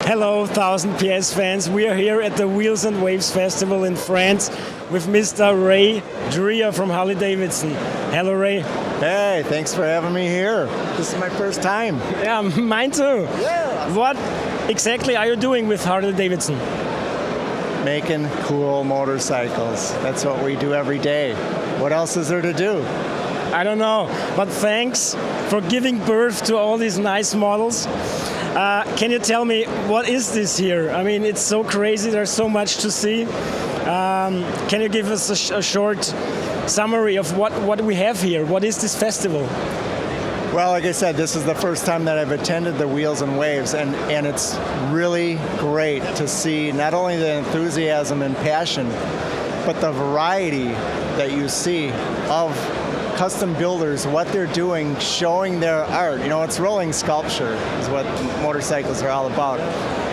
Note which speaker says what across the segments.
Speaker 1: Hello, 1000 PS fans. We are here at the Wheels and Waves Festival in France with Mr. Drea from Harley-Davidson. Hello, Ray.
Speaker 2: Hey, thanks for having me here. This is my first time.
Speaker 1: Yeah, mine too.
Speaker 2: Yeah.
Speaker 1: What exactly are you doing with Harley-Davidson?
Speaker 2: Making cool motorcycles. That's what we do every day. What else is there to do?
Speaker 1: I don't know, but thanks for giving birth to all these nice models. Can you tell me, what is this here? I mean, it's so crazy, there's so much to see. Can you give us a short summary of what we have here? What is this festival?
Speaker 2: Well, like I said, this is the first time that I've attended the Wheels and Waves, and it's really great to see not only the enthusiasm and passion, but the variety that you see of custom builders, what they're doing, showing their art. You know, it's rolling sculpture is what motorcycles are all about.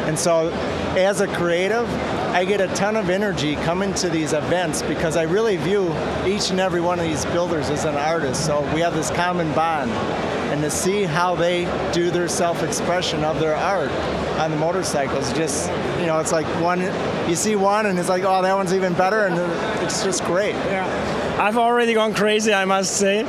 Speaker 2: And so as a creative, I get a ton of energy coming to these events because I really view each and every one of these builders as an artist. So we have this common bond. And to see how they do their self-expression of their art on the motorcycles, just, you know, it's like one, you see one and it's like, oh, that one's even better, and it's just great.
Speaker 1: Yeah. I've already gone crazy, I must say.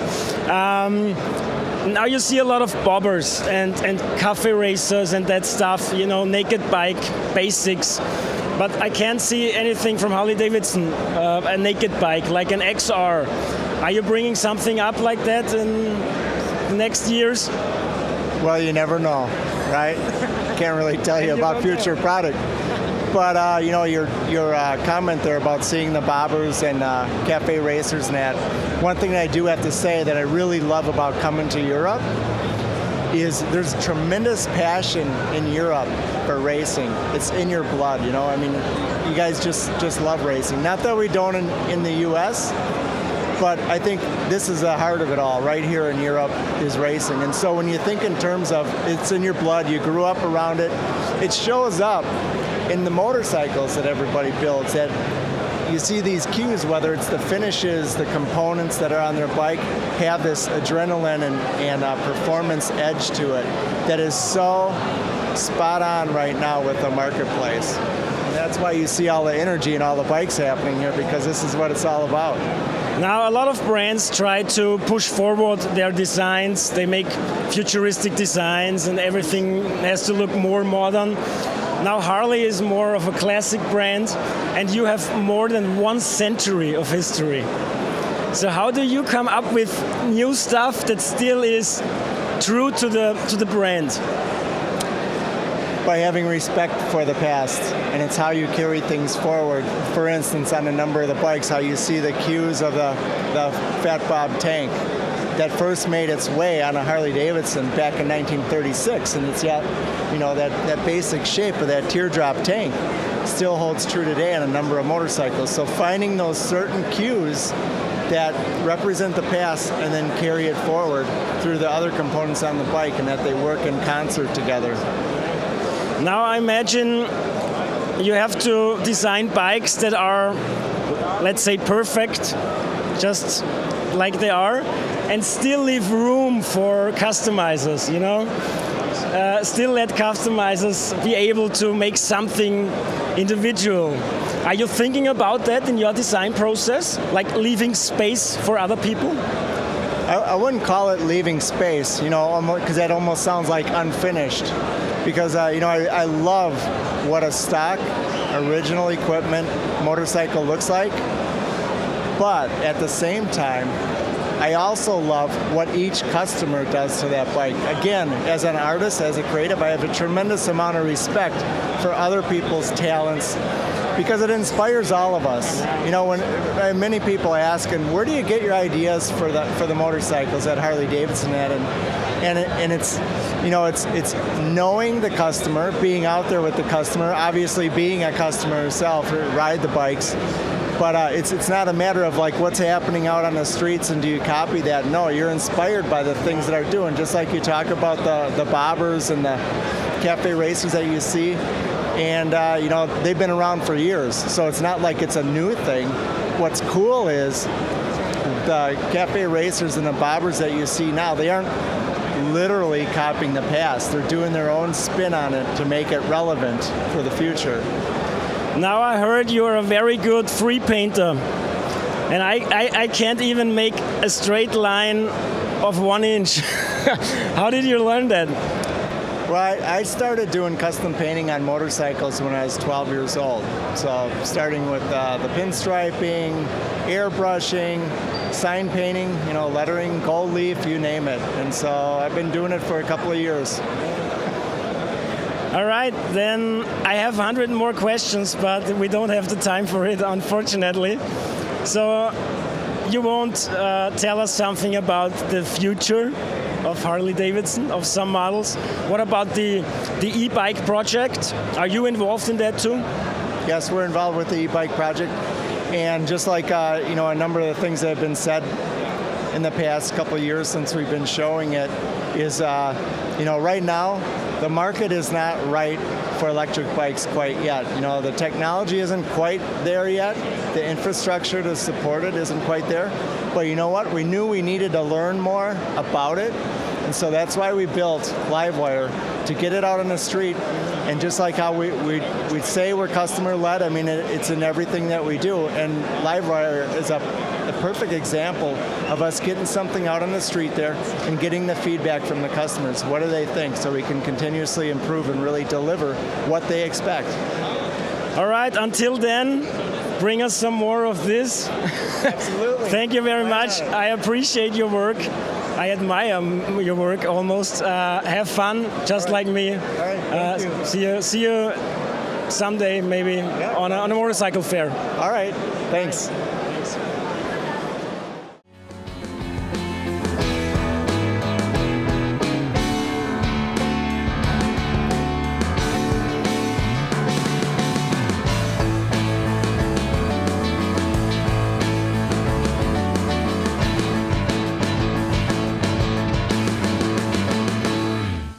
Speaker 1: Now you see a lot of bobbers and cafe racers and that stuff, you know, naked bike, basics. But I can't see anything from Harley-Davidson, a naked bike, like an XR. Are you bringing something up like that in the next years?
Speaker 2: Well, you never know, right? Can't really tell you about future product. But you know, your comment there about seeing the bobbers and cafe racers and that, one thing that I do have to say that I really love about coming to Europe is there's tremendous passion in Europe for racing. It's in your blood, you know. I mean, you guys just love racing. Not that we don't in the U.S., but I think this is the heart of it all. Right here in Europe is racing. And so when you think in terms of it's in your blood, you grew up around it, it shows up in the motorcycles that everybody builds. That you see these cues, whether it's the finishes, the components that are on their bike, have this adrenaline and performance edge to it that is so spot on right now with the marketplace. And that's why you see all the energy and all the bikes happening here, because this is what it's all about.
Speaker 1: Now, a lot of brands try to push forward their designs. They make futuristic designs and everything has to look more modern. Now, Harley is more of a classic brand, and you have more than 1 century of history. So how do you come up with new stuff that still is true to the brand?
Speaker 2: By having respect for the past, and it's how you carry things forward. For instance, on a number of the bikes, how you see the cues of the Fat Bob tank that first made its way on a Harley-Davidson back in 1936, and it's yet, you know, that basic shape of that teardrop tank still holds true today on a number of motorcycles. So finding those certain cues that represent the past and then carry it forward through the other components on the bike, and that they work in concert together.
Speaker 1: Now I imagine you have to design bikes that are, let's say, perfect, just like they are, and still leave room for customizers, you know? Still let customizers be able to make something individual. Are you thinking about that in your design process, like leaving space for other people?
Speaker 2: I wouldn't call it leaving space, you know, because that almost sounds like unfinished. Because you know, I love what a stock, original equipment motorcycle looks like, but at the same time, I also love what each customer does to that bike. Again, as an artist, as a creative, I have a tremendous amount of respect for other people's talents, because it inspires all of us. You know, when many people ask, and where do you get your ideas for the motorcycles at Harley-Davidson at? And it's, you know, it's knowing the customer, being out there with the customer, obviously being a customer yourself, ride the bikes. But it's not a matter of like what's happening out on the streets and do you copy that. No, you're inspired by the things that are doing. Just like you talk about the bobbers and the cafe racers that you see. And you know, they've been around for years. So it's not like it's a new thing. What's cool is the cafe racers and the bobbers that you see now, they aren't literally copying the past. They're doing their own spin on it to make it relevant for the future.
Speaker 1: Now I heard you're a very good free painter. And I can't even make a straight line of 1 inch. How did you learn that?
Speaker 2: Well, I started doing custom painting on motorcycles when I was 12 years old. So starting with the pinstriping, airbrushing, sign painting, lettering, gold leaf, you name it. And so I've been doing it for a couple of years.
Speaker 1: All right, then I have 100 more questions, but we don't have the time for it, unfortunately. So you won't tell us something about the future of Harley-Davidson, of some models. What about the e-bike project? Are you involved in that too?
Speaker 2: Yes, we're involved with the e-bike project. And just like a number of the things that have been said in the past couple of years since we've been showing it is, right now, the market is not right for electric bikes quite yet. The technology isn't quite there yet. The infrastructure to support it isn't quite there. But you know what? We knew we needed to learn more about it. And so that's why we built Livewire, to get it out on the street. And just like how we say we're customer-led, I mean, it's in everything that we do. And Livewire is a perfect example of us getting something out on the street there and getting the feedback from the customers. What do they think? So we can continuously improve and really deliver what they expect.
Speaker 1: All right, until then, bring us some more of this.
Speaker 2: Absolutely.
Speaker 1: Thank you very much. I appreciate your work. I admire your work almost. Have fun, just like me.
Speaker 2: All right, thank you.
Speaker 1: See you someday, maybe on a motorcycle fair.
Speaker 2: All right, thanks.